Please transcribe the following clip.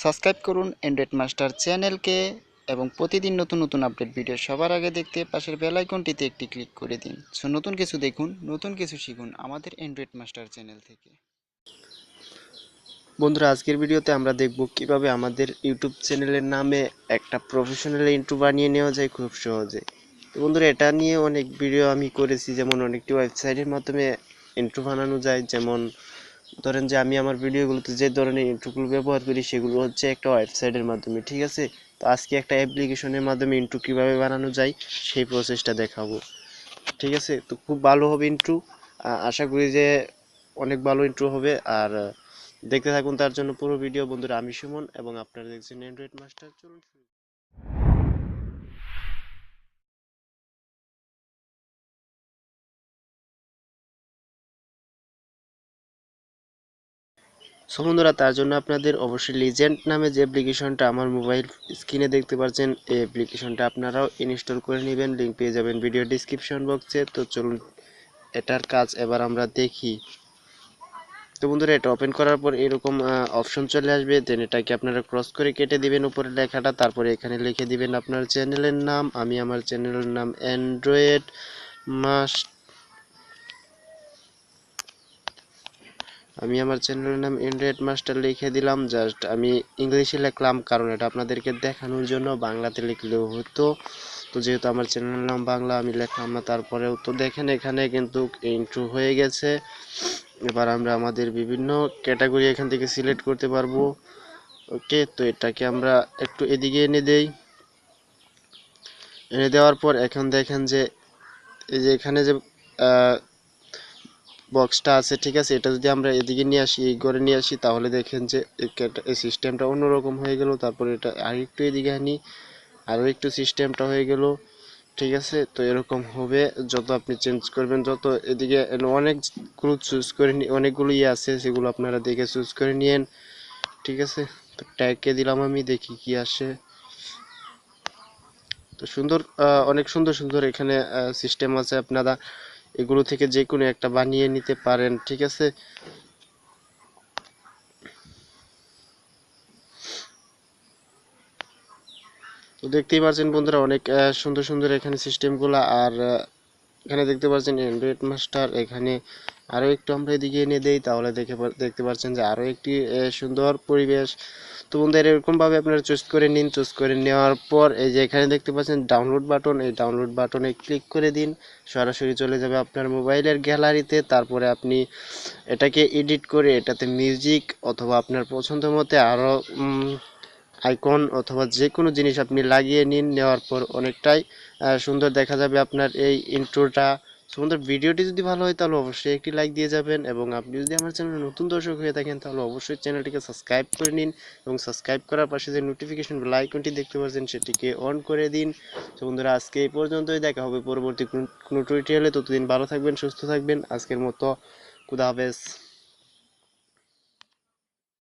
Subscribe করুন Android master চ্যানেলকে এবং প্রতিদিন নতুন নতুন আপডেট ভিডিও সবার আগে দেখতে পাশের বেল আইকনটিতে একটি ক্লিক করে দিন। সো নতুন কিছু দেখুন, নতুন কিছু শিখুন আমাদের অ্যান্ড্রয়েড মাস্টার চ্যানেল থেকে। বন্ধুরা, আজকের ভিডিওতে আমরা দেখব কিভাবে আমাদের ইউটিউব চ্যানেলের নামে একটা প্রফেশনাল ইন্ট্রো বানিয়ে নেওয়া যায় খুব সহজে। তো বন্ধুরা, এটা নিয়ে অনেক ভিডিও আমি করেছি, যেমন অনেকটি ওয়েবসাইটের মাধ্যমে ইন্ট্রো বানানো যায়। যেমন ধরেন যে আমি আমার ভিডিওগুলোতে যে ধরনের ইন্ট্রোগুলো ব্যবহার করি সেগুলো হচ্ছে একটা ওয়েবসাইটের মাধ্যমে, ঠিক আছে। তো আজকে একটা অ্যাপ্লিকেশনের মাধ্যমে ইন্ট্রো কীভাবে বানানো যায় সেই প্রসেসটা দেখাবো, ঠিক আছে। তো খুব ভালো হবে ইন্ট্রো, আশা করি যে অনেক ভালো ইন্ট্রো হবে। আর দেখতে থাকুন তার জন্য পুরো ভিডিও। বন্ধুরা, আমি সুমন এবং আপনারা দেখছেন অ্যান্ড্রয়েড মাস্টার। চলুন শুরু। সো বন্ধুরা, তার জন্য আপনাদের অবশ্যই লিজেন্ড নামে যে অ্যাপ্লিকেশনটা আমার মোবাইল স্ক্রিনে দেখতে পাচ্ছেন, এই অ্যাপ্লিকেশনটা আপনারাও ইনস্টল করে নেবেন। লিঙ্ক পেয়ে যাবেন ভিডিও ডিসক্রিপশন বক্সে। তো চলুন এটার কাজ এবার আমরা দেখি। তো বন্ধুরা, এটা ওপেন করার পর এরকম অপশন চলে আসবে। দেন এটাকে আপনারা ক্রস করে কেটে দিবেন উপরে লেখাটা, তারপরে এখানে লিখে দিবেন আপনার চ্যানেলের নাম। আমি আমার চ্যানেলের নাম অ্যান্ড্রয়েড মাস্টার লিখে দিলাম। জাস্ট আমি ইংলিশে লিখলাম কারণ এটা আপনাদেরকে দেখানোর জন্য। বাংলাতে লিখলেও হতো, তো যেহেতু আমার চ্যানেলের নাম বাংলা আমি লিখলাম না। তারপরেও তো দেখেন এখানে কিন্তু ইন্ট্রো হয়ে গেছে। এবার আমরা আমাদের বিভিন্ন ক্যাটাগরি এখান থেকে সিলেক্ট করতে পারবো। ওকে, তো এটাকে আমরা একটু এদিকে এনে দেই। এনে দেওয়ার পর এখন দেখেন যে এই যে এখানে যে বক্সটা আছে, ঠিক আছে, এটা যদি আমরা এদিকে নিয়ে আসি, এই ঘরে নিয়ে আসি, তাহলে দেখেন যে এই সিস্টেমটা অন্যরকম হয়ে গেল। তারপরে এটা আর একটু এদিকে আনি, আরও একটু সিস্টেমটা হয়ে গেল, ঠিক আছে। তো এরকম হবে যত আপনি চেঞ্জ করবেন, যত এদিকে অনেকগুলো চুজ করে অনেকগুলো আছে, সেগুলো আপনারা দেখে চুজ করে নিয়েন, ঠিক আছে। তো ট্যাগকে দিলাম আমি, দেখি কি আসে। তো সুন্দর, অনেক সুন্দর সুন্দর এখানে সিস্টেম আছে, আপনারা এগুলো থেকে যে কোনো একটা বানিয়ে নিতে পারেন, ঠিক আছে। তো দেখতেই পাচ্ছেন বন্ধুরা, অনেক সুন্দর সুন্দর এখানে সিস্টেমগুলো। আর এখানে দেখতে পাচ্ছেন অ্যান্ড্রয়েড মাস্টার। এখানে আরও একটু আমরা এদিকে এনে দেই, তাহলে দেখতে পাচ্ছেন যে আরও একটি সুন্দর পরিবেশ। তো বন্ধুরা, এরকমভাবে আপনারা চুজ করে নিন। চুজ করে নেওয়ার পর এই যে এখানে দেখতে পাচ্ছেন ডাউনলোড বাটন, এই ডাউনলোড বাটনে ক্লিক করে দিন। সরাসরি চলে যাবে আপনার মোবাইলের গ্যালারিতে। তারপরে আপনি এটাকে এডিট করে এটাতে মিউজিক অথবা আপনার পছন্দ মতে আরও আইকন অথবা যে কোনো জিনিস আপনি লাগিয়ে নিন। নেওয়ার পর অনেকটাই সুন্দর দেখা যাবে আপনার এই ইন্ট্রোটা। সুন্দর। ভিডিওটি যদি ভালো হয় তাহলে অবশ্যই একটি লাইক দিয়ে যাবেন, এবং আপনি যদি আমার চ্যানেলে নতুন দর্শক হয়ে থাকেন তাহলে অবশ্যই চ্যানেলটিকে সাবস্ক্রাইব করে নিন, এবং সাবস্ক্রাইব করার পাশে যে নোটিফিকেশন বেল আইকনটি দেখতে পাচ্ছেন সেটিকে অন করে দিন। তো বন্ধুরা, আজকে এই পর্যন্তই। দেখা হবে পরবর্তী কোনো টিউটোরিয়ালে। ততদিন ভালো থাকবেন, সুস্থ থাকবেন। আজকের মতো খুদা হাফেজ।